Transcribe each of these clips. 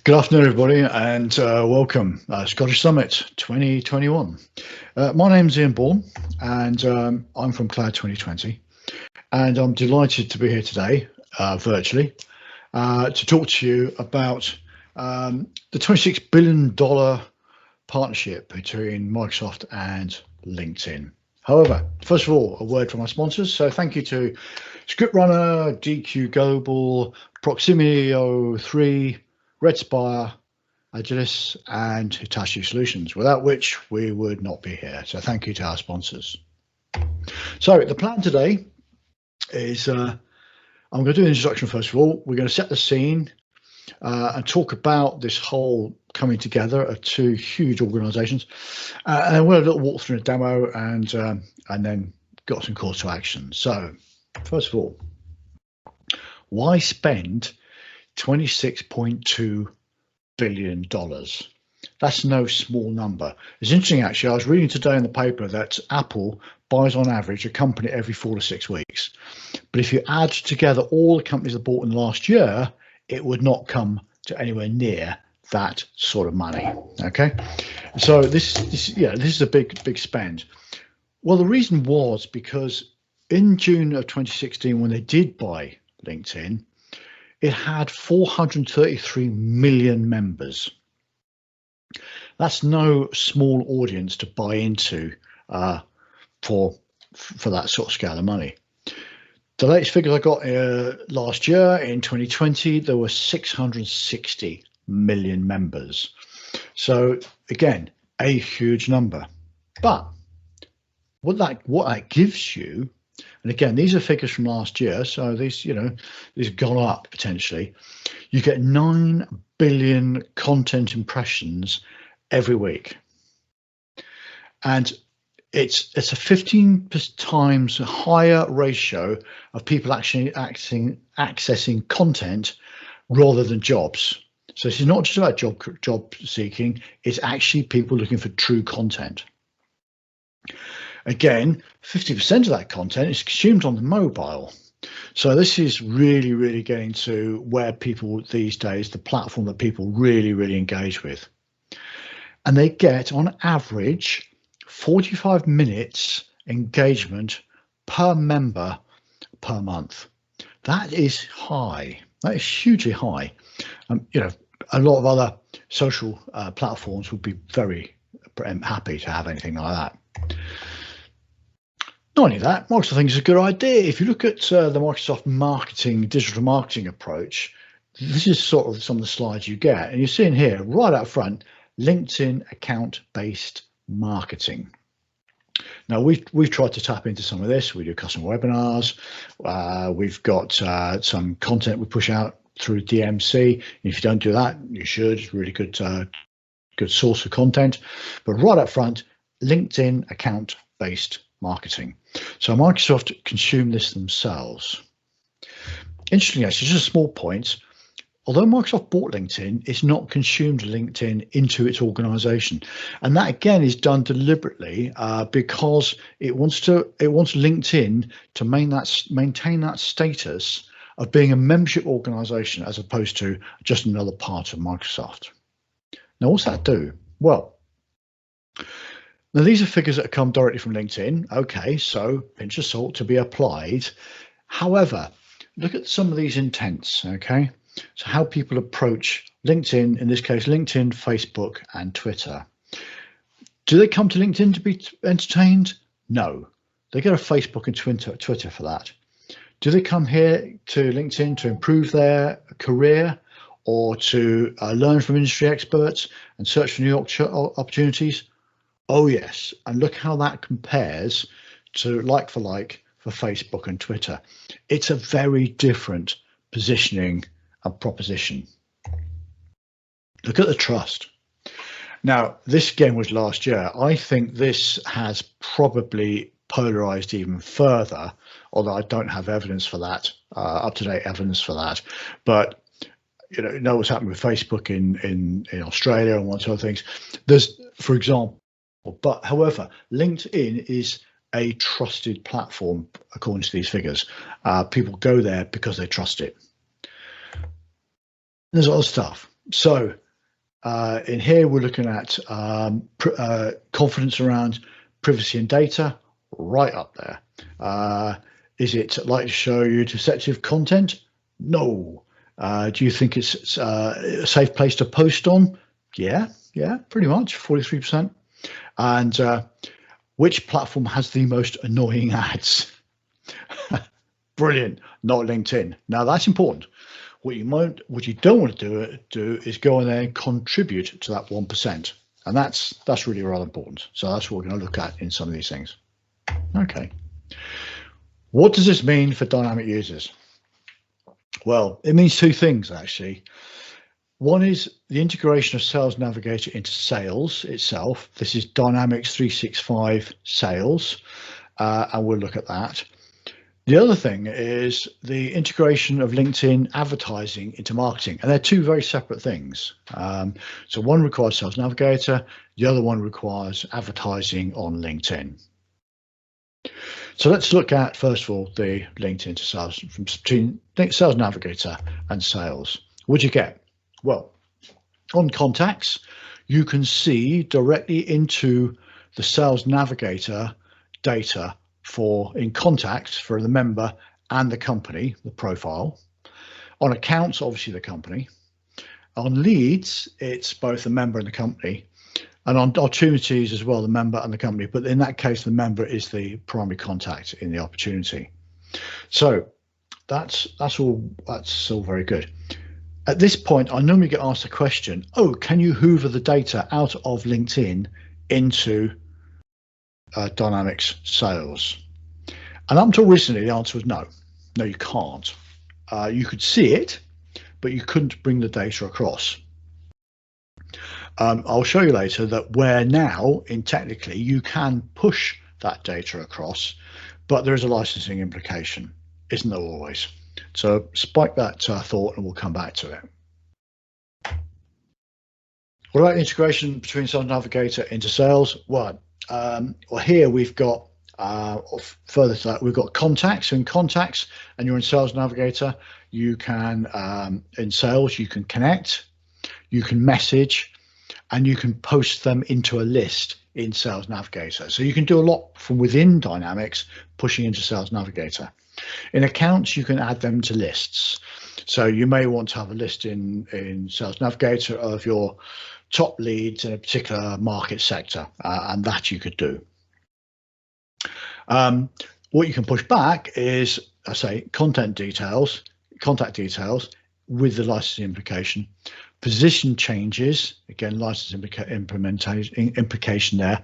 Good afternoon, everybody, and welcome Scottish Summit 2021. My name's Ian Bourne, and I'm from Cloud 2020, and I'm delighted to be here today, virtually, to talk to you about the $26 billion partnership between Microsoft and LinkedIn. However, first of all, a word from our sponsors. So thank you to ScriptRunner, DQ Global, Proximity 03, Redspire, Agilis, and Hitachi Solutions, without which we would not be here. So thank you to our sponsors. So the plan today is I'm going to do an introduction first of all. We're going to set the scene and talk about this whole coming together of two huge organizations. And we'll have a little walk through a demo and then got some calls to action. So first of all, why spend $26.2 billion? That's no small number. It's interesting, actually. I was reading today in the paper that Apple buys on average a company every 4 to 6 weeks. But if you add together all the companies that bought in the last year, it would not come to anywhere near that sort of money. Okay, so this is a big spend. Well, the reason was because in June of 2016, when they did buy LinkedIn, it had 433 million members. That's no small audience to buy into for that sort of scale of money. The latest figures I got last year in 2020, there were 660 million members. So again, a huge number. But what that gives you, and again, these are figures from last year, so these have gone up potentially. You get 9 billion content impressions every week, and it's a 15 times higher ratio of people actually accessing content rather than jobs. So this is not just about job seeking, it's actually people looking for true content. Again, 50% of that content is consumed on the mobile. So this is really getting to where people these days, the platform that people really engage with. And they get on average 45 minutes engagement per member per month. That is high. That is hugely high. A lot of other social platforms would be very happy to have anything like that. Not only that, Microsoft thinks it's a good idea. If you look at the Microsoft digital marketing approach, this is sort of some of the slides you get. And you're seeing here, right up front, LinkedIn account-based marketing. Now, we've tried to tap into some of this. We do custom webinars. We've got some content we push out through DMC. If you don't do that, you should. It's really good source of content. But right up front, LinkedIn account-based marketing. So Microsoft consume this themselves. Interestingly, actually, just a small point. Although Microsoft bought LinkedIn, it's not consumed LinkedIn into its organization. And that again is done deliberately because it wants LinkedIn to maintain that status of being a membership organization as opposed to just another part of Microsoft. Now, what's that do? Well, now these are figures that come directly from LinkedIn. Okay, so pinch of salt to be applied. However, look at some of these intents, okay? So how people approach LinkedIn, in this case, LinkedIn, Facebook, and Twitter. Do they come to LinkedIn to be entertained? No, they go to Facebook and Twitter for that. Do they come here to LinkedIn to improve their career or to learn from industry experts and search for new opportunities? Oh yes, and look how that compares to like for Facebook and Twitter. It's a very different positioning and proposition. Look at the trust. Now, this again was last year. I think this has probably polarized even further, although I don't have evidence for that, up-to-date evidence for that. But you know what's happened with Facebook in Australia and one sort of things. There's, for example, but however, LinkedIn is a trusted platform according to these figures. People go there because they trust it. There's other stuff. So in here, we're looking at confidence around privacy and data, right up there. Is it likely to show you deceptive content? No. Do you think it's a safe place to post on? Yeah, pretty much, 43%. And which platform has the most annoying ads? Brilliant, not LinkedIn. Now that's important. What you don't want to do is go in there and contribute to that 1%, and that's really rather important. So that's what we're going to look at in some of these things. Okay, what does this mean for dynamic users? Well, it means two things actually. One is the integration of Sales Navigator into Sales itself. This is Dynamics 365 Sales, and we'll look at that. The other thing is the integration of LinkedIn advertising into marketing, and they're two very separate things. So one requires Sales Navigator, the other one requires advertising on LinkedIn. So let's look at, first of all, the LinkedIn to Sales, between Sales Navigator and Sales. What do you get? Well, on contacts, you can see directly into the Sales Navigator data in contacts for the member and the company, the profile. On accounts, obviously the company. On leads, it's both the member and the company. And on opportunities as well, the member and the company. But in that case, the member is the primary contact in the opportunity. So that's all very good. At this point, I normally get asked the question, oh, can you hoover the data out of LinkedIn into Dynamics Sales? And up until recently, the answer was no. No, you can't. You could see it, but you couldn't bring the data across. I'll show you later that where now, technically, you can push that data across, but there is a licensing implication, isn't there always? So spike that thought and we'll come back to it. What about integration between Sales Navigator into Sales? Well, here we've got, further to that, we've got contacts. So in contacts, and you're in Sales Navigator, you can, in Sales, you can connect, you can message, and you can post them into a list in Sales Navigator. So you can do a lot from within Dynamics, pushing into Sales Navigator. In accounts, you can add them to lists. So you may want to have a list in Sales Navigator of your top leads in a particular market sector, and that you could do. What you can push back is, I say, contact details with the license implication, position changes, again, license implication there,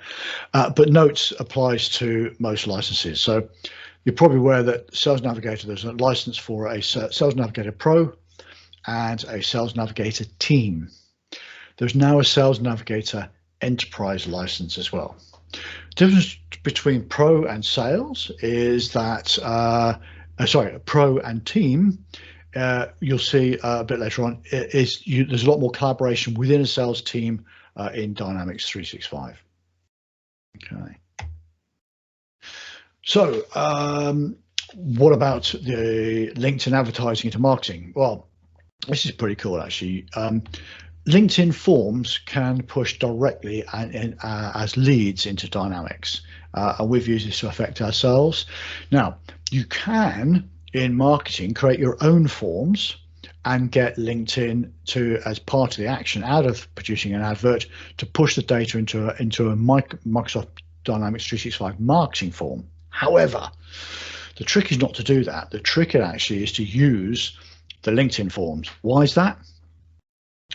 but notes applies to most licenses. So you're probably aware that Sales Navigator, there's a license for a Sales Navigator Pro and a Sales Navigator Team. There's now a Sales Navigator Enterprise license as well. The difference between Pro and Sales is that, Pro and Team, you'll see a bit later on, there's a lot more collaboration within a sales team in Dynamics 365. Okay. So what about the LinkedIn advertising into marketing? Well, this is pretty cool, actually. LinkedIn forms can push directly as leads into Dynamics, and we've used this to affect ourselves. Now, you can, in marketing, create your own forms and get LinkedIn to, as part of the action out of producing an advert, to push the data into a Microsoft Dynamics 365 marketing form. However, the trick is not to do that. The trick actually is to use the LinkedIn forms. Why is that?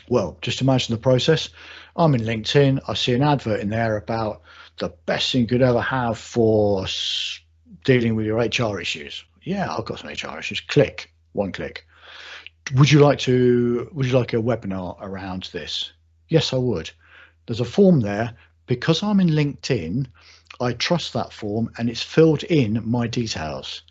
Well, just imagine the process. I'm in LinkedIn, I see an advert in there about the best thing you could ever have for dealing with your HR issues. Yeah, I've got some HR issues. Click, one click. Would you like a webinar around this? Yes, I would. There's a form there. Because I'm in LinkedIn, I trust that form and it's filled in my details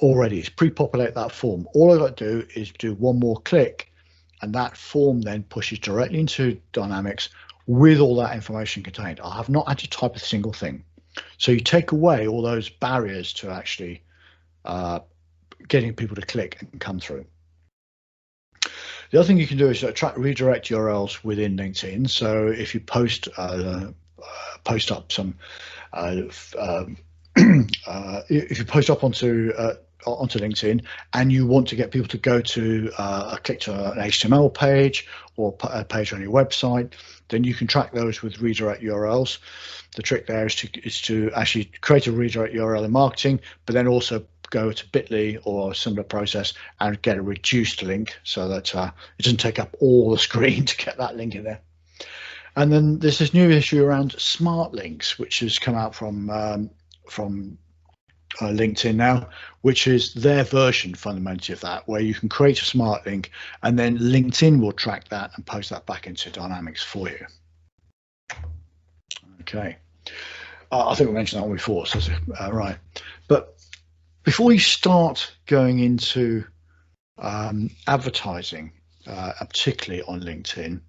already. It's pre-populate that form. All I've got to do is do one more click, and that form then pushes directly into Dynamics with all that information contained. I have not had to type a single thing. So you take away all those barriers to actually getting people to click and come through. The other thing you can do is track redirect URLs within LinkedIn. So if you post up some if you post up onto LinkedIn and you want to get people to go to click to an HTML page or a page on your website, then you can track those with redirect URLs. The trick there is to actually create a redirect URL in marketing, but then also go to bit.ly or a similar process and get a reduced link so that it doesn't take up all the screen to get that link in there. And then there's this new issue around smart links, which has come out from LinkedIn now, which is their version fundamentally of that, where you can create a smart link and then LinkedIn will track that and post that back into Dynamics for you. Okay, I think we mentioned that one before, so right. But before you start going into advertising, particularly on LinkedIn,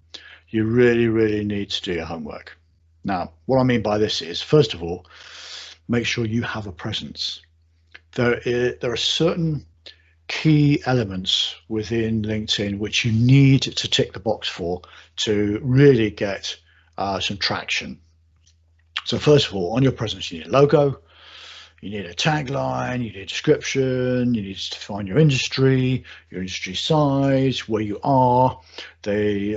you really need to do your homework. Now, what I mean by this is, first of all, make sure you have a presence. There are certain key elements within LinkedIn which you need to tick the box for to really get some traction. So first of all, on your presence, you need a logo, you need a tagline, you need a description, you need to define your industry size, where you are, they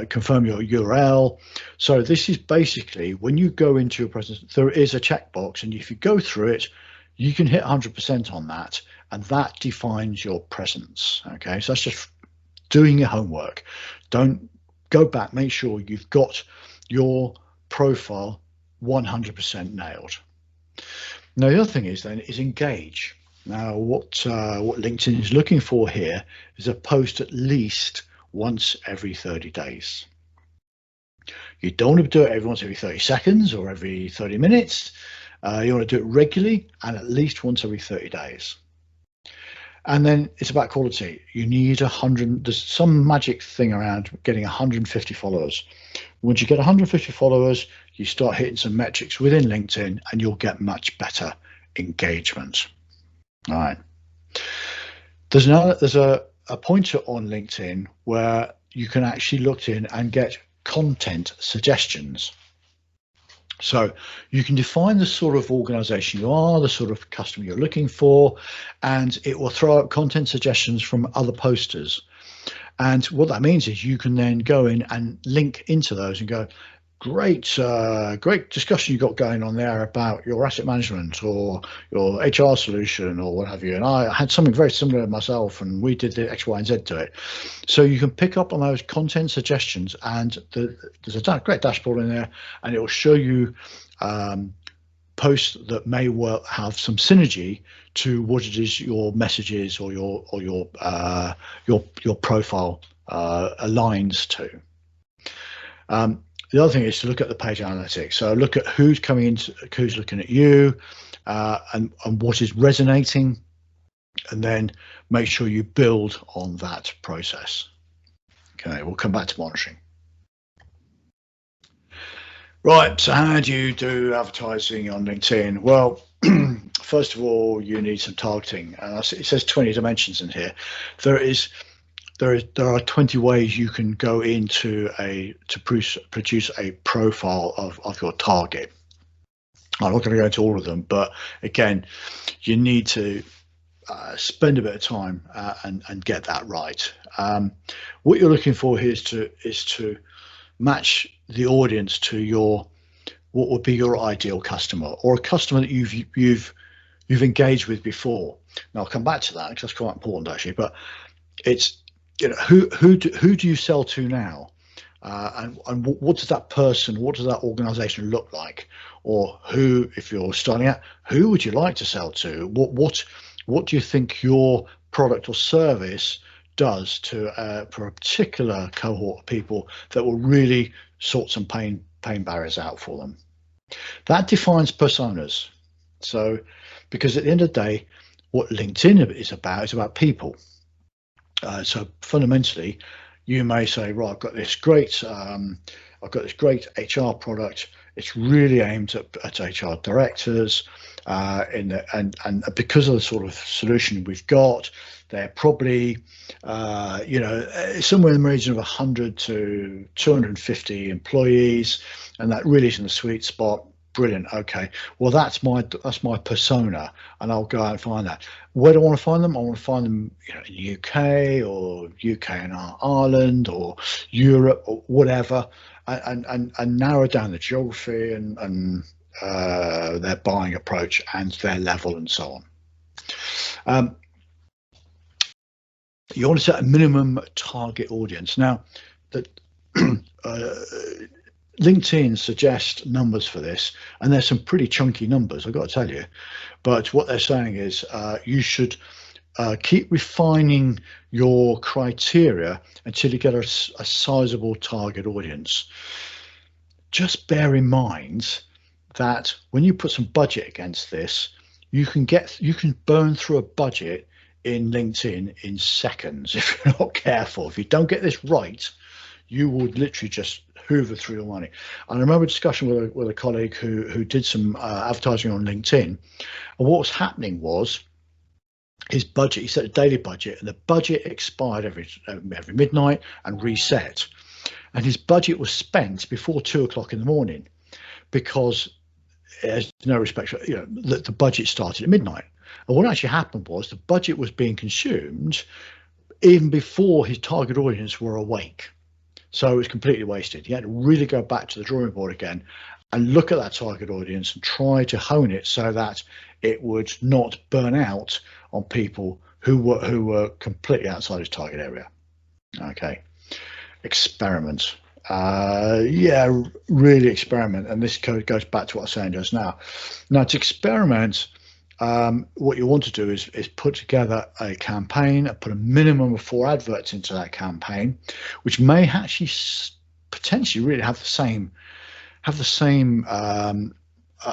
confirm your URL. So this is basically, when you go into your presence, there is a checkbox, and if you go through it, you can hit 100% on that, and that defines your presence. Okay, so that's just doing your homework. Don't go back, make sure you've got your profile 100% nailed. Now, the other thing is engage. Now, what LinkedIn is looking for here is a post at least once every 30 days. You don't want to do it once every 30 seconds or every 30 minutes. You want to do it regularly and at least once every 30 days. And then it's about quality. You need 100. There's some magic thing around getting 150 followers. Once you get 150 followers, you start hitting some metrics within LinkedIn and you'll get much better engagement. All right. There's a pointer on LinkedIn where you can actually look in and get content suggestions. So you can define the sort of organization you are, the sort of customer you're looking for, and it will throw out content suggestions from other posters. And what that means is you can then go in and link into those and go, great discussion you got going on there about your asset management or your HR solution or what have you. And I had something very similar myself, and we did the X, Y, and Z to it. So you can pick up on those content suggestions, and there's a great dashboard in there, and it will show you posts that may well have some synergy to what it is your messages or your profile aligns to. The other thing is to look at the page analytics. So look at who's coming in, who's looking at you, and what is resonating, and then make sure you build on that process. Okay, we'll come back to monitoring. Right, so how do you do advertising on LinkedIn? Well, first of all, you need some targeting. It says 20 dimensions in here. There are 20 ways you can go into to produce a profile of your target. I'm not going to go into all of them, but again, you need to spend a bit of time and get that right. What you're looking for here is to match the audience to what would be your ideal customer, or a customer that you've engaged with before. Now I'll come back to that because that's quite important actually. But it's, you know, who do you sell to now, and what does that person, what does that organization look like, or who, if you're starting out, who would you like to sell to? What do you think your product or service does to for a particular cohort of people that will really sort some pain barriers out for them? That defines personas. So, because at the end of the day, what LinkedIn is about people. So fundamentally, you may say, right, I've got this great HR product. It's really aimed at HR directors, and because of the sort of solution we've got, they're probably somewhere in the region of 100 to 250 employees, and that really is in the sweet spot. Brilliant. Okay. Well, that's my persona, and I'll go out and find that. Where do I want to find them? I want to find them, in the UK or UK and Ireland or Europe or whatever, and narrow down the geography and their buying approach and their level and so on. You want to set a minimum target audience. Now, that LinkedIn suggests numbers for this, and there's some pretty chunky numbers, I've got to tell you. But what they're saying is you should keep refining your criteria until you get a sizable target audience. Just bear in mind that when you put some budget against this, you can burn through a budget in LinkedIn in seconds if you're not careful. If you don't get this right, you would literally just hoover through your money. And I remember a discussion with a colleague who did some advertising on LinkedIn, and what was happening was his budget, he set a daily budget, and the budget expired every midnight and reset, and his budget was spent before 2 o'clock in the morning, because there's no respect for, the budget started at midnight. And what actually happened was the budget was being consumed even before his target audience were awake. So it was completely wasted. He had to really go back to the drawing board again and look at that target audience and try to hone it so that it would not burn out on people who were completely outside his target area. Okay, experiment. Really experiment. And this goes back to what I was saying just now. Now, to experiment, what you want to do is put together a campaign, put a minimum of 4 adverts into that campaign, which may actually potentially really have the same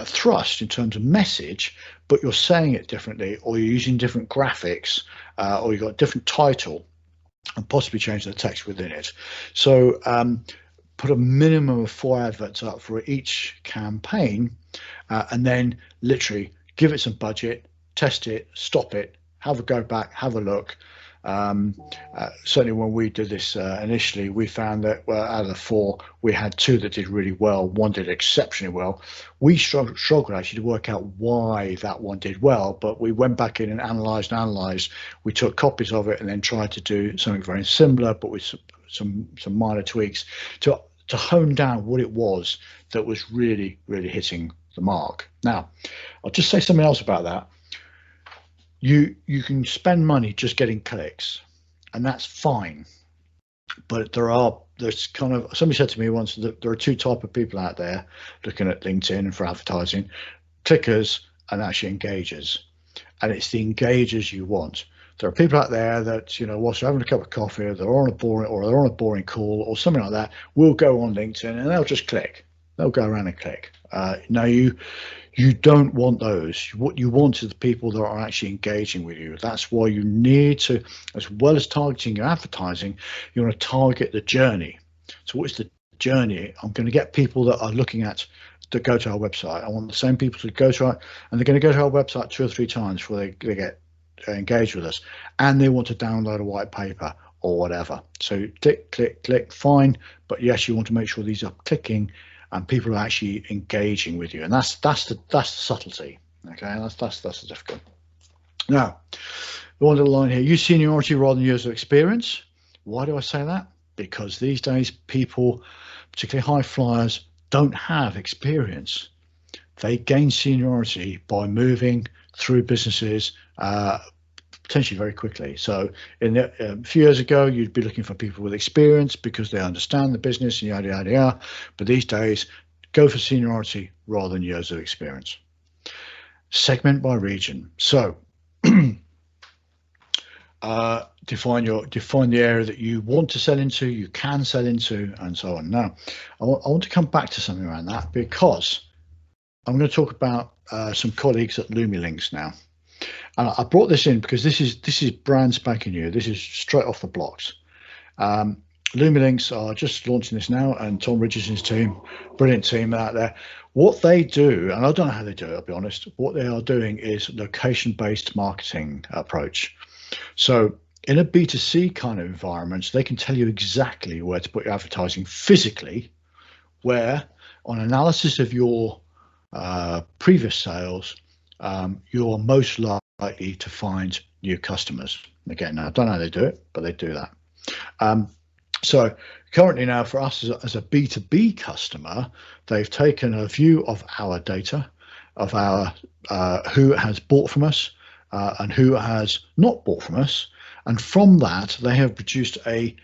thrust in terms of message, but you're saying it differently, or you're using different graphics, or you've got a different title, and possibly change the text within it. So put a minimum of 4 adverts up for each campaign, and then literally give it some budget, test it, stop it, have a go back, have a look. Certainly when we did this initially, we found that out of the 4, we had 2 that did really well, 1 did exceptionally well. We struggled actually to work out why that one did well, but we went back in and analysed. We took copies of it and then tried to do something very similar, but with some minor tweaks to hone down what it was that was really hitting the mark. Now, I'll just say something else about that. You can spend money just getting clicks, and that's fine, but there's kind of, somebody said to me once that there are 2 types of people out there looking at LinkedIn for advertising: clickers and actually engagers. And it's the engagers you want. There are people out there that, whilst they're having a cup of coffee, or they're on a boring call or something like that, will go on LinkedIn and they'll just click. They'll go around and click. Now you don't want those. What you want is the people that are actually engaging with you. That's why you need to, as well as targeting your advertising, you want to target the journey. So what is the journey? I'm going to get people that are looking at to go to our website. I want the same people to go to our, and they're going to go to our website 2 or 3 times before they get engaged with us, and they want to download a white paper or whatever. So click, fine, but yes, you want to make sure these are clicking and people are actually engaging with you, and that's the subtlety. Okay, that's the difficult. Now, one little line here: use seniority rather than years of experience. Why do I say that? Because these days people, particularly high flyers, don't have experience. They gain seniority by moving through businesses potentially very quickly. So a few years ago, you'd be looking for people with experience because they understand the business and yada yada yada. But these days, go for seniority rather than years of experience. Segment by region. So define the area that you want to sell into, you can sell into, and so on. Now, I want to come back to something around that, because I'm going to talk about some colleagues at Lumilinks now. I brought this in because this is brand spanking new. This is straight off the blocks. Lumilinks are just launching this now, and Tom Richardson's team, brilliant team out there. What they do, and I don't know how they do it, I'll be honest, what they are doing is location-based marketing approach. So in a B2C kind of environment, they can tell you exactly where to put your advertising physically, where on analysis of your previous sales, you're most likely to find new customers. Again, I don't know how they do it, but they do that. So currently now for us as a B2B customer, they've taken a view of our data, of our who has bought from us and who has not bought from us. And from that, they have produced a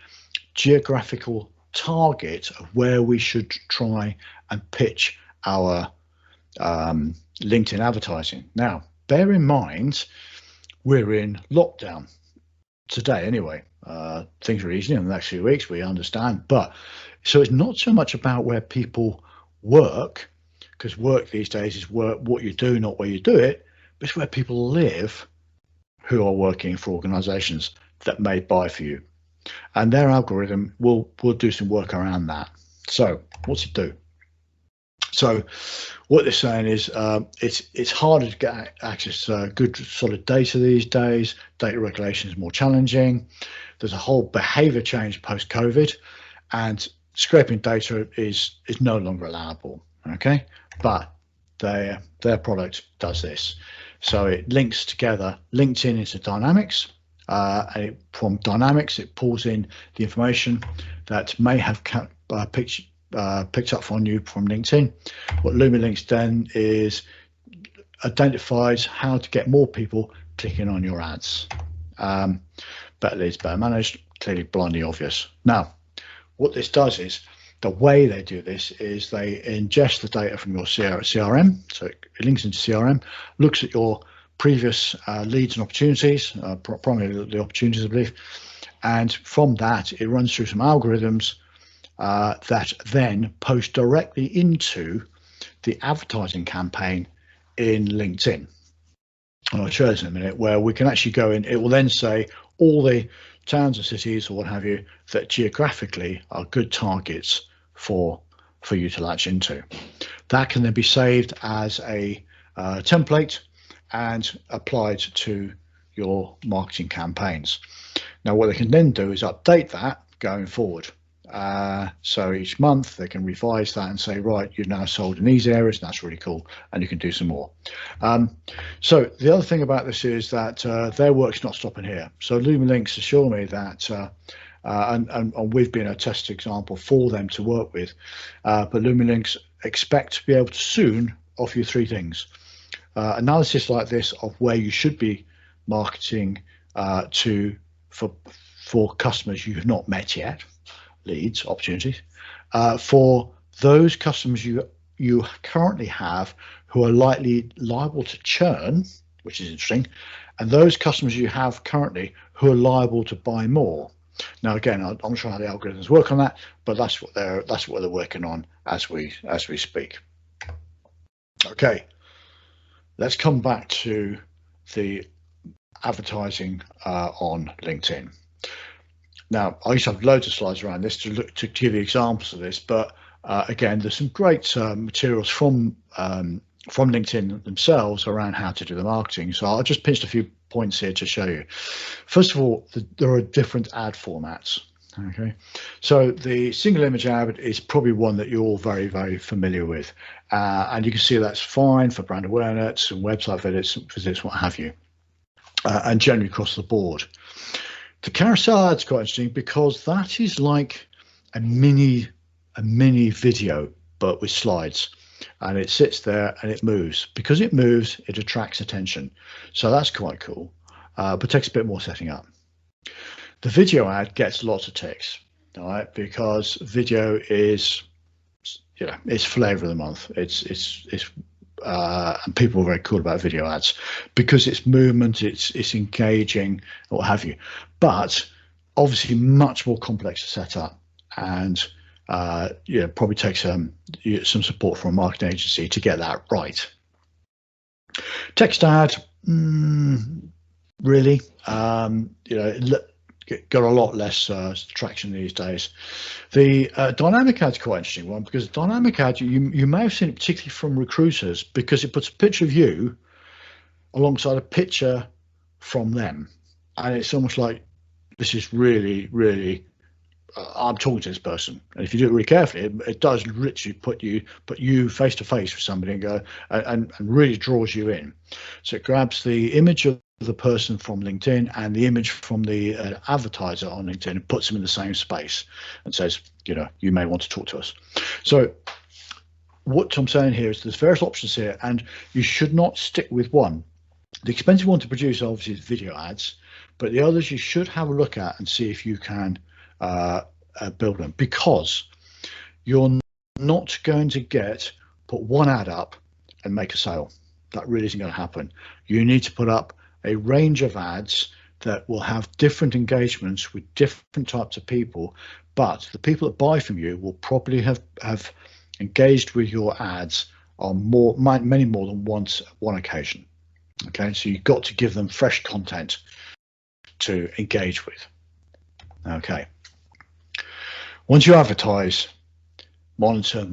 geographical target of where we should try and pitch our LinkedIn advertising. Now, bear in mind, we're in lockdown today anyway. Things are easy in the next few weeks, we understand, but so it's not so much about where people work, because work these days is work, what you do, not where you do it, but it's where people live who are working for organizations that may buy for you, and their algorithm will do some work around that. So what's it do? So what they're saying is it's harder to get access to good solid data these days. Data regulation is more challenging. There's a whole behavior change post-COVID, and scraping data is no longer allowable. Okay, but their product does this. So it links together LinkedIn into Dynamics, and from Dynamics it pulls in the information that may have picked up on you from LinkedIn. What Lumilinks then is identifies how to get more people clicking on your ads. Better leads, better managed, clearly blindly obvious. Now, what this does is, the way they do this is they ingest the data from your CRM, so it links into CRM, looks at your previous leads and opportunities, primarily the opportunities, I believe, and from that it runs through some algorithms that then post directly into the advertising campaign in LinkedIn. And I'll show this in a minute, where we can actually go in. It will then say all the towns and cities or what have you that geographically are good targets for you to latch into. That can then be saved as a template and applied to your marketing campaigns. Now what they can then do is update that going forward. So each month they can revise that and say, right, you've now sold in these areas, and that's really cool, and you can do some more. So the other thing about this is that their work's not stopping here. So Lumilinks assure me that and we've been a test example for them to work with, but Lumilinks expect to be able to soon offer you three things: analysis like this of where you should be marketing for customers you've not met yet, leads, opportunities, for those customers you currently have who are liable to churn, which is interesting, and those customers you have currently who are liable to buy more. Now again, I'm not sure how the algorithms work on that, but that's what they're working on as we speak. Okay, let's come back to the advertising on LinkedIn. Now, I used to have loads of slides around this to give you examples of this, but again, there's some great materials from LinkedIn themselves around how to do the marketing. So I'll just pinched a few points here to show you. First of all, there are different ad formats. Okay, so the single image ad is probably one that you're all very, very familiar with, and you can see that's fine for brand awareness and website visits, what have you, and generally across the board. The carousel ad's quite interesting because that is like a mini video, but with slides, and it sits there and it moves. Because it moves, it attracts attention. So that's quite cool, but takes a bit more setting up. The video ad gets lots of text, all right, because video is, it's flavor of the month. And people are very cool about video ads because it's movement, it's engaging, what have you. But obviously much more complex to set up, and probably takes some support from a marketing agency to get that right. Text ad, really, got a lot less traction these days. The dynamic ad's quite an interesting one, because dynamic ad, you may have seen it particularly from recruiters, because it puts a picture of you alongside a picture from them, and it's almost like, this is really, really, I'm talking to this person. And if you do it really carefully, it does literally put you face to face with somebody and go and really draws you in. So it grabs the image of the person from LinkedIn and the image from the advertiser on LinkedIn and puts them in the same space and says, you may want to talk to us. So what I'm saying here is there's various options here, and you should not stick with one. The expensive one to produce obviously is video ads, but the others you should have a look at and see if you can build them, because you're not going to put one ad up and make a sale. That really isn't going to happen. You need to put up a range of ads that will have different engagements with different types of people, but the people that buy from you will probably have engaged with your ads on many more than one occasion. Okay, so you've got to give them fresh content to engage with. Okay, once you advertise, monitor,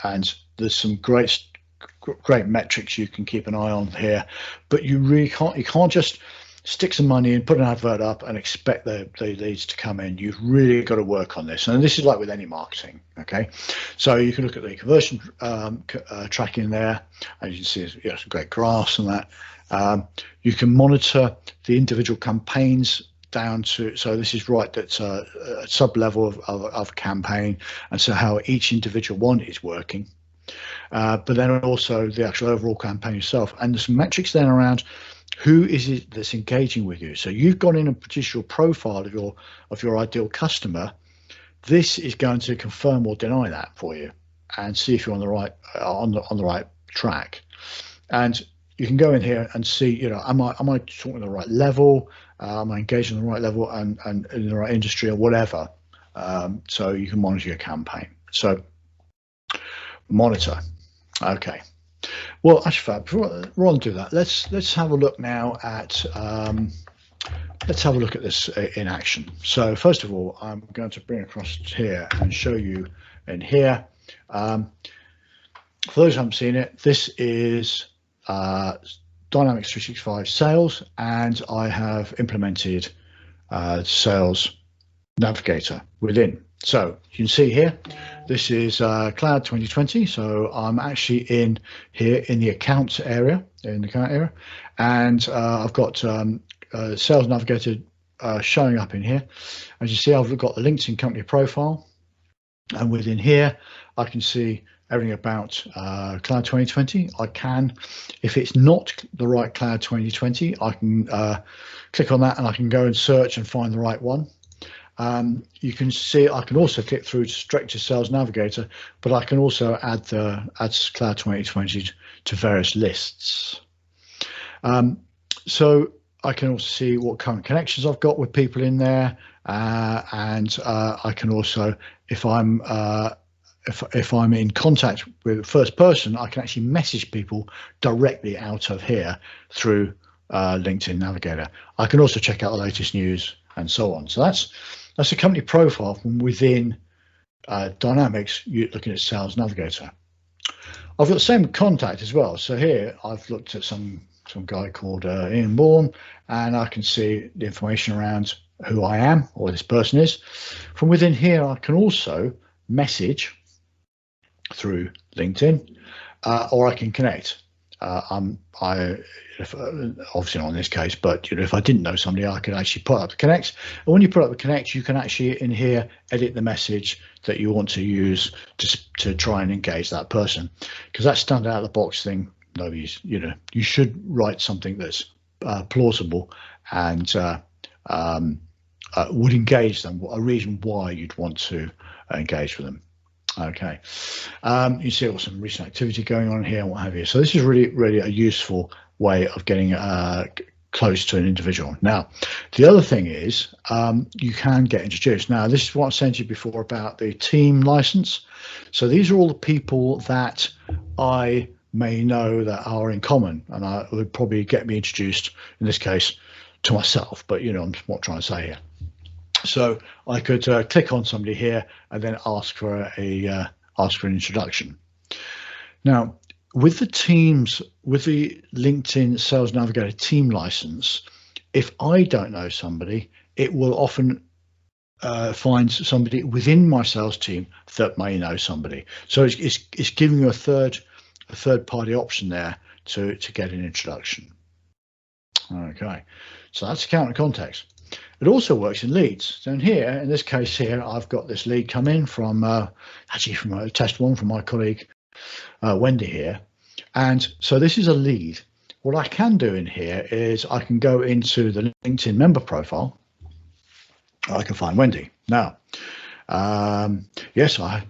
and there's some great metrics you can keep an eye on here, but you can't just stick some money in, put an advert up and expect the leads to come in. You've really got to work on this, and this is like with any marketing. Okay, so you can look at the conversion tracking there, as you can see, some great graphs and that. You can monitor the individual campaigns down to, so this is right, that's a sub level of campaign, and so how each individual one is working. But then also the actual overall campaign itself, and there's some metrics then around who is it that's engaging with you. So you've gone in and produced your profile of your ideal customer. This is going to confirm or deny that for you, and see if you're on the right on the right track. And you can go in here and see, am I talking at the right level? Am I engaged on the right level and in the right industry or whatever? So you can monitor your campaign. So monitor. Okay. Well, actually, before we want to do that, let's have a look now at let's have a look at this in action. So first of all, I'm going to bring across here and show you in here. For those who haven't seen it, this is Dynamics 365 Sales, and I have implemented Sales Navigator within. So you can see here, this is Cloud 2020. So I'm actually in here in the accounts area, and I've got Sales Navigator showing up in here. As you see, I've got the LinkedIn company profile, and within here, I can see everything about Cloud 2020. I can, if it's not the right Cloud 2020, I can click on that and I can go and search and find the right one. You can see I can also click through straight to Sales Navigator, but I can also add Cloud 2020 to various lists. So I can also see what current connections I've got with people in there, and I can also, if I'm in contact with the first person, I can actually message people directly out of here through LinkedIn Navigator. I can also check out the latest news and so on. So that's a company profile from within Dynamics. You're looking at Sales Navigator. I've got the same contact as well. So here I've looked at some guy called Bourne, and I can see the information around who I am or this person is. From within here, I can also message through LinkedIn, or I can connect. Obviously not in this case, but if I didn't know somebody, I could actually put up the connect. And when you put up the connect, you can actually in here edit the message that you want to use to try and engage that person, because that stand out of the box thing. Nobody's, you should write something that's plausible and would engage them. A reason why you'd want to engage with them. Okay, you see some recent activity going on here and what have you. So this is really a useful way of getting close to an individual. Now, the other thing is you can get introduced. Now, this is what I sent you before about the team license. So these are all the people that I may know that are in common, and I would probably get me introduced, in this case, to myself, but you know what I'm trying to say here. So I could click on somebody here and then ask for an introduction. Now, with the teams, with the LinkedIn Sales Navigator team license, if I don't know somebody, it will often find somebody within my sales team that may know somebody. So it's giving you a third party option there to get an introduction. Okay, so that's account and context. It also works in leads. So in here, in this case here, I've got this lead come in from actually from a test one from my colleague Wendy here. And so this is a lead. What I can do in here is I can go into the LinkedIn member profile. I can find Wendy. Now, yes, I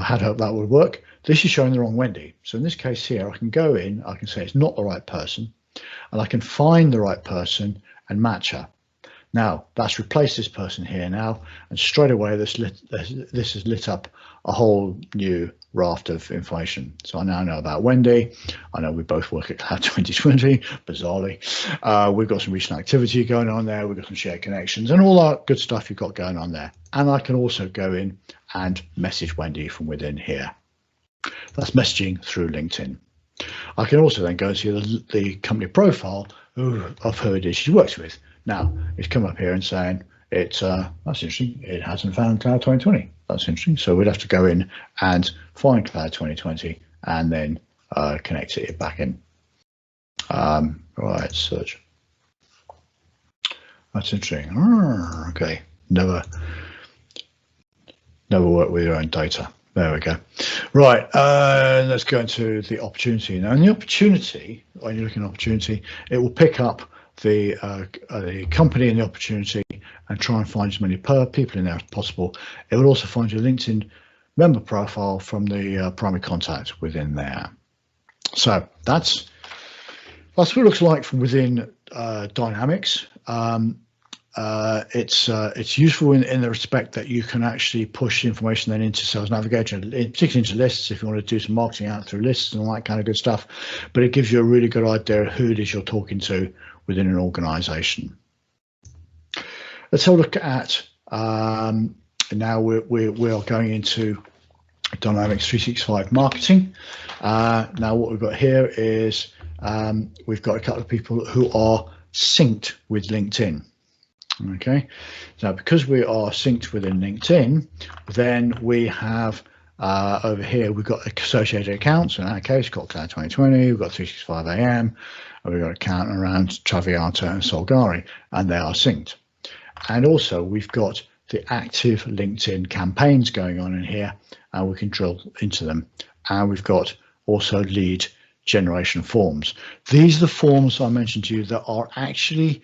had hoped that would work. This is showing the wrong Wendy. So in this case here, I can go in, I can say it's not the right person, and I can find the right person and match her. Now that's replaced this person here now, and straight away this has lit up a whole new raft of information. So I now know about Wendy. I know we both work at Cloud 2020, bizarrely. We've got some recent activity going on there. We've got some shared connections and all that good stuff you've got going on there. And I can also go in and message Wendy from within here. That's messaging through LinkedIn. I can also then go and see the company profile of who it is she works with. Now it's come up here and saying that's interesting. It hasn't found Cloud 2020. That's interesting. So we'd have to go in and find Cloud 2020 and then connect it back in. Right, search. That's interesting. Okay, never work with your own data. There we go. Right, let's go into the opportunity now. In the opportunity, when you're looking at opportunity, it will pick up the company and the opportunity and try and find as many people in there as possible. It will also find your LinkedIn member profile from the primary contact within there. So that's what it looks like from within Dynamics. It's useful in the respect that you can actually push information then into Sales Navigator, particularly into lists if you want to do some marketing out through lists and all that kind of good stuff. But it gives you a really good idea of who it is you're talking to within an organization. Let's have a look at now we are going into Dynamics 365 marketing. Now what we've got here is we've got a couple of people who are synced with LinkedIn. Okay, so because we are synced within LinkedIn, then we have over here we've got associated accounts. In our case, we've got Cloud 2020, we've got 365 AM, and we've got an account around Traviata and Solgari, and they are synced. And also we've got the active LinkedIn campaigns going on in here, and we can drill into them. And we've got also lead generation forms. These are the forms I mentioned to you that are actually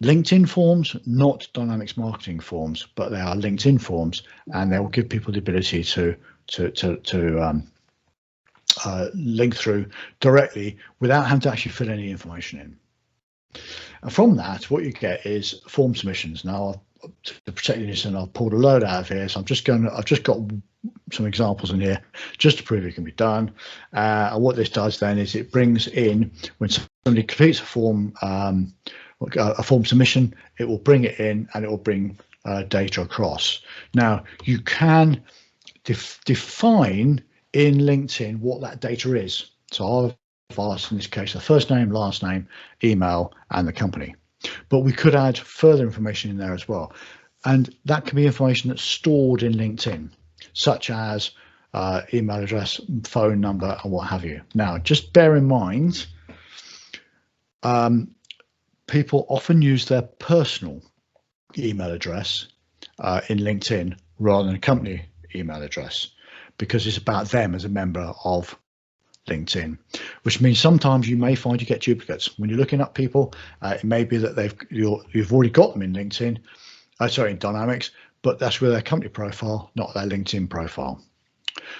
LinkedIn forms, not Dynamics marketing forms, but they are LinkedIn forms, and they will give people the ability to link through directly without having to actually fill any information in. And from that, what you get is form submissions. Now, to protect this, and I've pulled a load out of here, so I've just got some examples in here just to prove it can be done. And what this does then is it brings in, when somebody completes a form submission, it will bring it in and it will bring data across. Now you can define in LinkedIn what that data is. So I've asked in this case the first name, last name, email, and the company. But we could add further information in there as well. And that can be information that's stored in LinkedIn, such as email address, phone number, and what have you. Now, just bear in mind, people often use their personal email address in LinkedIn rather than a company email address, because it's about them as a member of LinkedIn, which means sometimes you may find you get duplicates. When you're looking up people, it may be that you've already got them in LinkedIn, in Dynamics, but that's with their company profile, not their LinkedIn profile.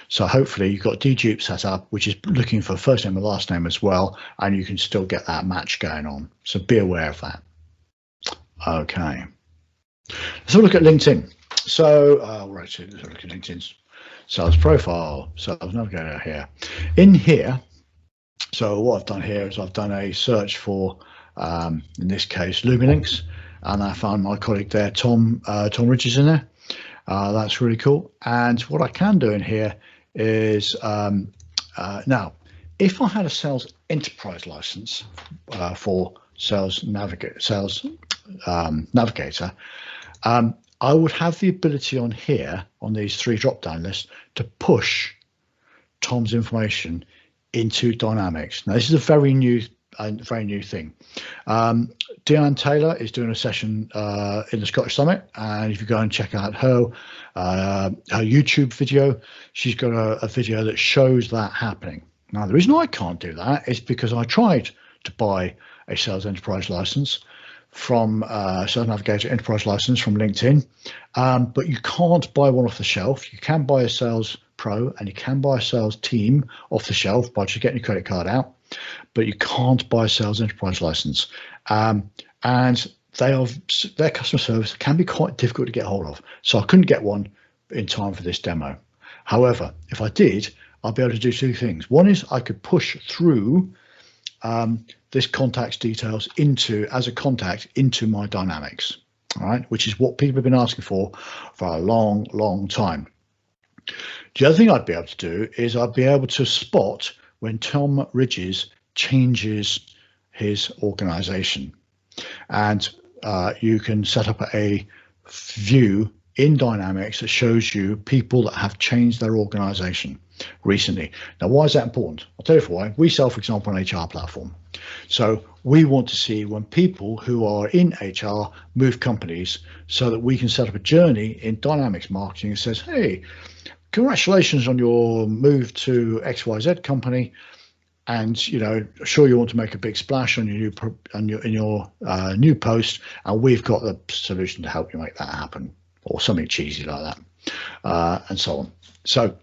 So hopefully you've got dedupe set up, which is looking for first name and last name as well, and you can still get that match going on. So be aware of that. Okay. Let's have a look at LinkedIn. So let's look at LinkedIn's sales profile, Sales Navigator here. In here, so what I've done here is I've done a search for in this case Lumilinks, and I found my colleague there, Tom Ridges, in there. That's really cool. And what I can do in here is now, if I had a Sales Enterprise license for Sales Navigator, I would have the ability on here, on these 3 drop-down lists, to push Tom's information into Dynamics. Now, this is a very new thing. Deanne Taylor is doing a session in the Scottish Summit, and if you go and check out her YouTube video, she's got a video that shows that happening. Now, the reason I can't do that is because I tried to buy a Sales Enterprise license from Cell Navigator Enterprise license from LinkedIn, but you can't buy one off the shelf. You can buy a Sales Pro and you can buy a Sales Team off the shelf by just getting your credit card out, but you can't buy a Sales Enterprise license. And their customer service can be quite difficult to get hold of. So I couldn't get one in time for this demo. However, if I did, I'd be able to do 2 things. One is I could push through this contact's details as a contact into my Dynamics, all right, which is what people have been asking for a long, long time. The other thing I'd be able to do is I'd be able to spot when Tom Ridges changes his organization, and you can set up a view in Dynamics that shows you people that have changed their organization recently. Now, why is that important? I'll tell you why. We sell, for example, an HR platform. So we want to see when people who are in HR move companies, so that we can set up a journey in Dynamics marketing that says, hey, congratulations on your move to XYZ company. And sure, you want to make a big splash on your new post, and we've got the solution to help you make that happen, or something cheesy like that, and so on. So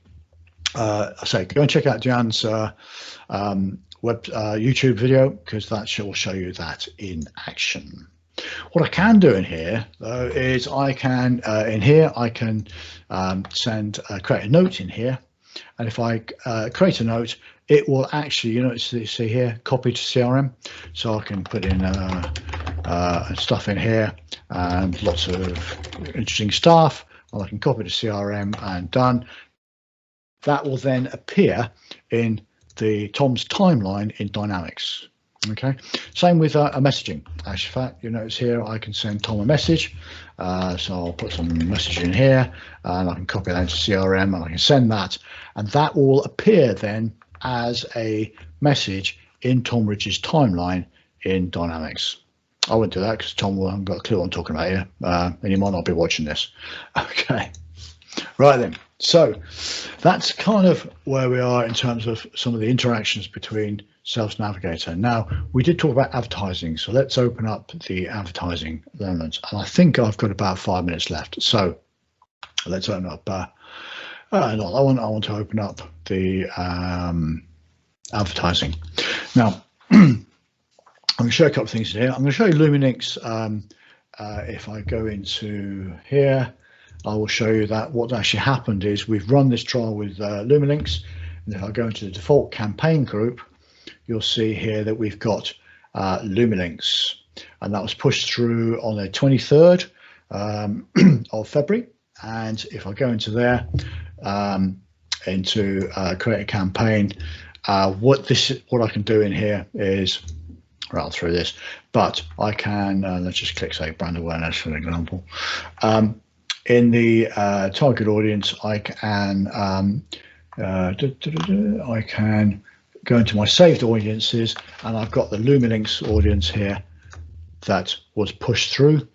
I say go and check out Jan's YouTube video, because that will show you that in action. What I can do in here, though, is I can create a note in here, and if I create a note, it will actually, see here, copy to CRM. So I can put in stuff in here and lots of interesting stuff, and I can copy to CRM and done. That will then appear in Tom's timeline in Dynamics. Okay, same with a messaging. As a fact, you notice here I can send Tom a message, so I'll put some message in here and I can copy that into CRM and I can send that, and that will appear then as a message in Tom Ridges' timeline in Dynamics. I won't do that because Tom will haven't got a clue what I'm talking about here, and he might not be watching this. Okay, right then. So that's kind of where we are in terms of some of the interactions between Sales Navigator. Now, we did talk about advertising, so let's open up the advertising element. And I think I've got about 5 minutes left. So let's open up. I want to open up the advertising. Now, I'm going to show you a couple of things here. I'm going to show you Lumilinks. If I go into here, I will show you that what actually happened is we've run this trial with Lumilinks, and if I go into the default campaign group, you'll see here that we've got Lumilinks, and that was pushed through on the 23rd of February. And if I go into there, create a campaign, what I can do in here is rattle through this, but I can let's just click say brand awareness for example. In the target audience, I can go into my saved audiences, and I've got the Lumilinks audience here that was pushed through.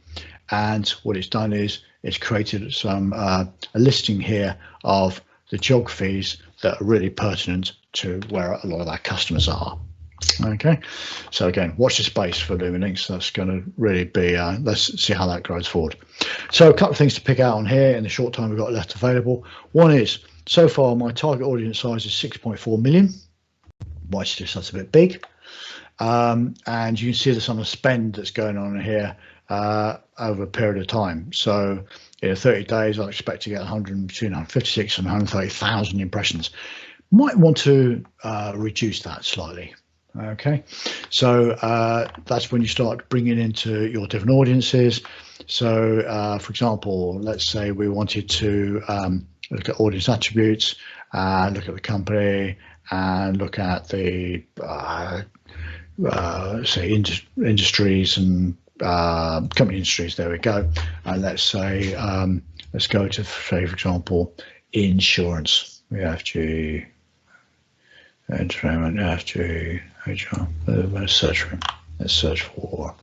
And what it's done is it's created some a listing here of the geographies that are really pertinent to where a lot of our customers are. Okay, so again, watch the space for Lumilinks. That's going to really be, let's see how that grows forward. So a couple of things to pick out on here in the short time we've got left available. One is, so far my target audience size is 6.4 million. Might suggest that's a bit big. And you can see the sum of spend that's going on here over a period of time. So in 30 days, I expect to get between 156 and 130,000 impressions. Might want to reduce that slightly. Okay, so that's when you start bringing into your different audiences. So for example, let's say we wanted to look at audience attributes, look at the company, and look at the say industries and company industries. There we go. And let's say let's go to, say, for example, insurance. We have to entertainment, FG, HR. Let's search for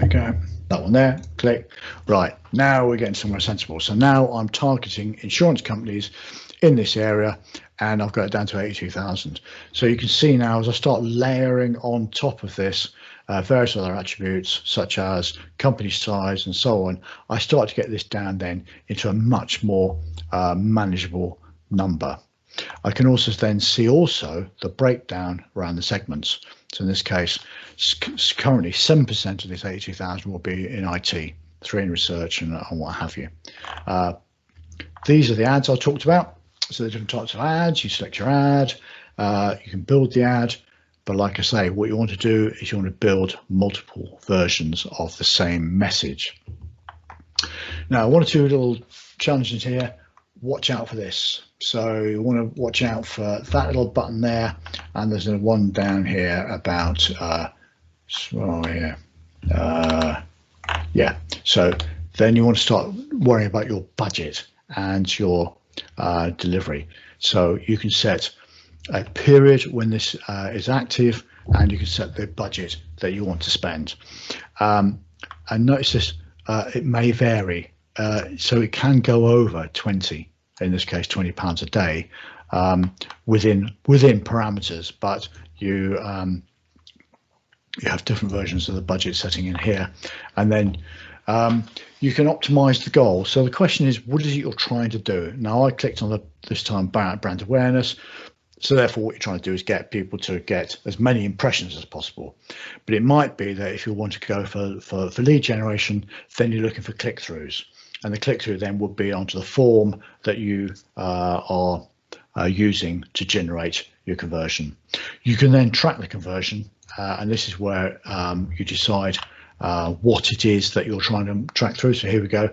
okay, that one there, click. Right, now we're getting somewhere sensible. So now I'm targeting insurance companies in this area, and I've got it down to 82,000. So you can see now as I start layering on top of this various other attributes such as company size and so on, I start to get this down then into a much more manageable number. I can also then see also the breakdown around the segments. So in this case, currently 7% of this 82,000 will be in IT, 3 in research and what have you. These are the ads I talked about. So the different types of ads, you select your ad, you can build the ad, but like I say, what you want to do is you want to build multiple versions of the same message. Now, one or two little challenges here. Watch out for this. So you want to watch out for that little button there, and there's a one down here about yeah. So then you want to start worrying about your budget and your delivery. So you can set a period when this is active, and you can set the budget that you want to spend. And notice this, it may vary. So it can go over 20, in this case £20 a day, within parameters, but you have different versions of the budget setting in here, and then you can optimize the goal. So the question is, what is it you're trying to do? Now I clicked on this time brand awareness. So therefore what you're trying to do is get people to get as many impressions as possible. But it might be that if you want to go for lead generation, then you're looking for click-throughs. And the click-through then would be onto the form that you are using to generate your conversion. You can then track the conversion, and this is where you decide what it is that you're trying to track through. So here we go.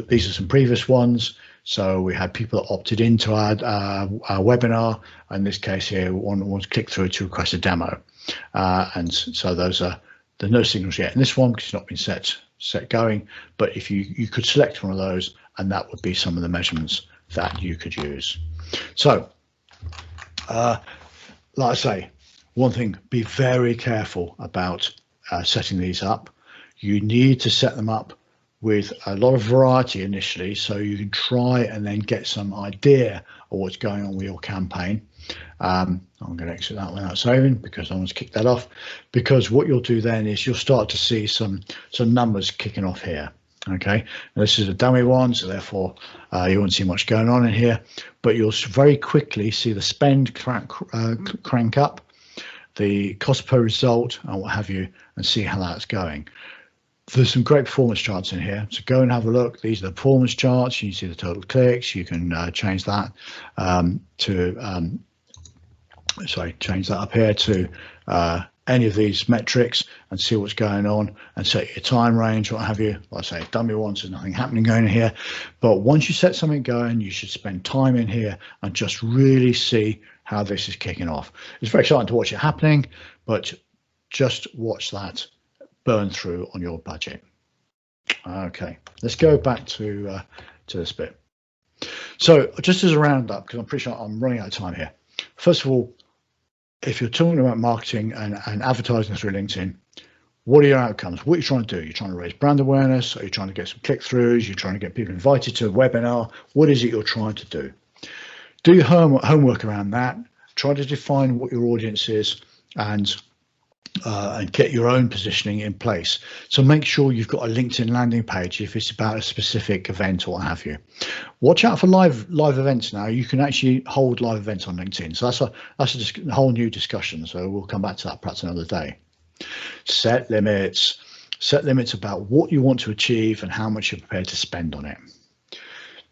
These are some previous ones. So we had people that opted into our webinar. In this case here, one wants to click through to request a demo. And so those are the no signals yet in this one because it's not been set going. But if you could select one of those, and that would be some of the measurements that you could use. So like I say, one thing, be very careful about setting these up. You need to set them up with a lot of variety initially, so you can try and then get some idea of what's going on with your campaign. I'm going to exit that without saving because I want to kick that off, because what you'll do then is you'll start to see some numbers kicking off here. Okay, now, this is a dummy one, so therefore you won't see much going on in here, but you'll very quickly see the spend crank up, the cost per result and what have you, and see how that's going. There's some great performance charts in here, so go and have a look. These are the performance charts. You see the total clicks. You can change that change that up here to any of these metrics and see what's going on, and set your time range, what have you. Like I say, dummy ones, there's nothing happening going in here, but once you set something going, you should spend time in here and just really see how this is kicking off. It's very exciting to watch it happening, but just watch that burn through on your budget. Okay, let's go back to this bit. So just as a roundup, because I'm pretty sure I'm running out of time here. First of all, if you're talking about marketing and advertising through LinkedIn, what are your outcomes? What are you trying to do? You're trying to raise brand awareness? Are you trying to get some click-throughs? You're trying to get people invited to a webinar? What is it you're trying to do? Do your homework around that. Try to define what your audience is and get your own positioning in place. So make sure you've got a LinkedIn landing page if it's about a specific event or what have you. Watch out for live events now. You can actually hold live events on LinkedIn. So that's a whole new discussion. So we'll come back to that perhaps another day. Set limits about what you want to achieve and how much you're prepared to spend on it.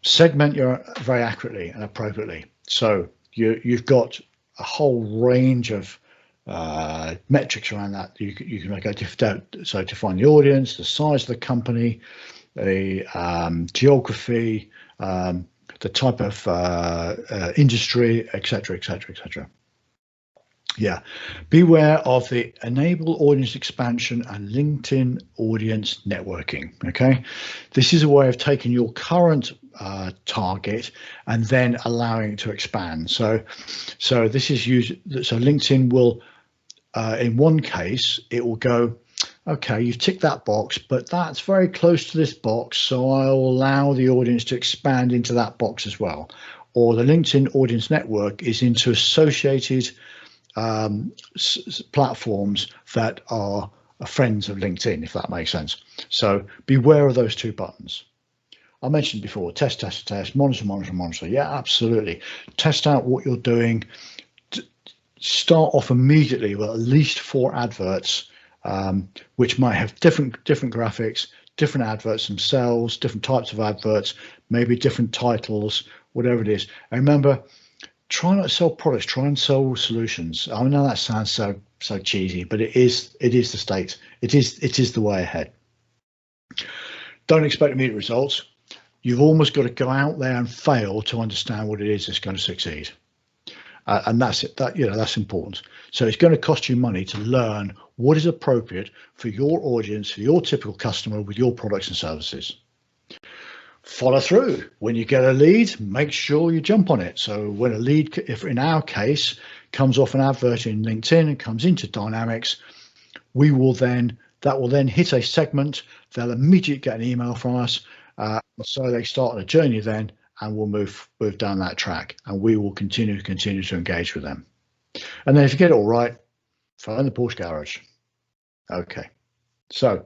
Segment very accurately and appropriately. So you've got a whole range of metrics around that. You can make so define the audience, the size of the company, the geography, the type of industry, etc., etc., etc. Yeah, beware of the enable audience expansion and LinkedIn audience networking. Okay, this is a way of taking your current target and then allowing it to expand. So this is used. So LinkedIn will, in one case, it will go, okay, you've ticked that box, but that's very close to this box, so I'll allow the audience to expand into that box as well. Or the LinkedIn audience network is into associated platforms that are friends of LinkedIn, if that makes sense. So beware of those two buttons. I mentioned before, test, monitor, monitor, monitor. Yeah, absolutely. Test out what you're doing. Start off immediately with at least 4 adverts, which might have different graphics, different adverts themselves, different types of adverts, maybe different titles, whatever it is. And remember, try not to sell products, try and sell solutions. I know that sounds so cheesy, but it is the state. It is the way ahead. Don't expect immediate results. You've almost got to go out there and fail to understand what it is that's going to succeed. And that's it. That's important. So it's going to cost you money to learn what is appropriate for your audience, for your typical customer with your products and services. Follow through. When you get a lead, make sure you jump on it. So when a lead, if in our case, comes off an advert in LinkedIn and comes into Dynamics, that will then hit a segment. They'll immediately get an email from us. So they start on a journey then, and we'll move down that track, and we will continue to engage with them. And then if you get it all right, phone the Porsche garage. Okay, so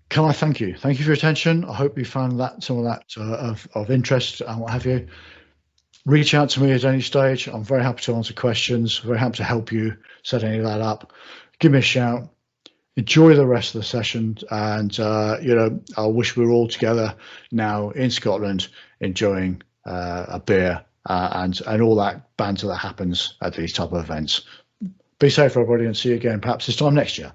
can I thank you? Thank you for your attention. I hope you found that some of that of interest and what have you. Reach out to me at any stage. I'm very happy to answer questions, very happy to help you set any of that up. Give me a shout. Enjoy the rest of the session, and I wish we were all together now in Scotland enjoying a beer and all that banter that happens at these type of events. Be safe, everybody, and see you again perhaps this time next year.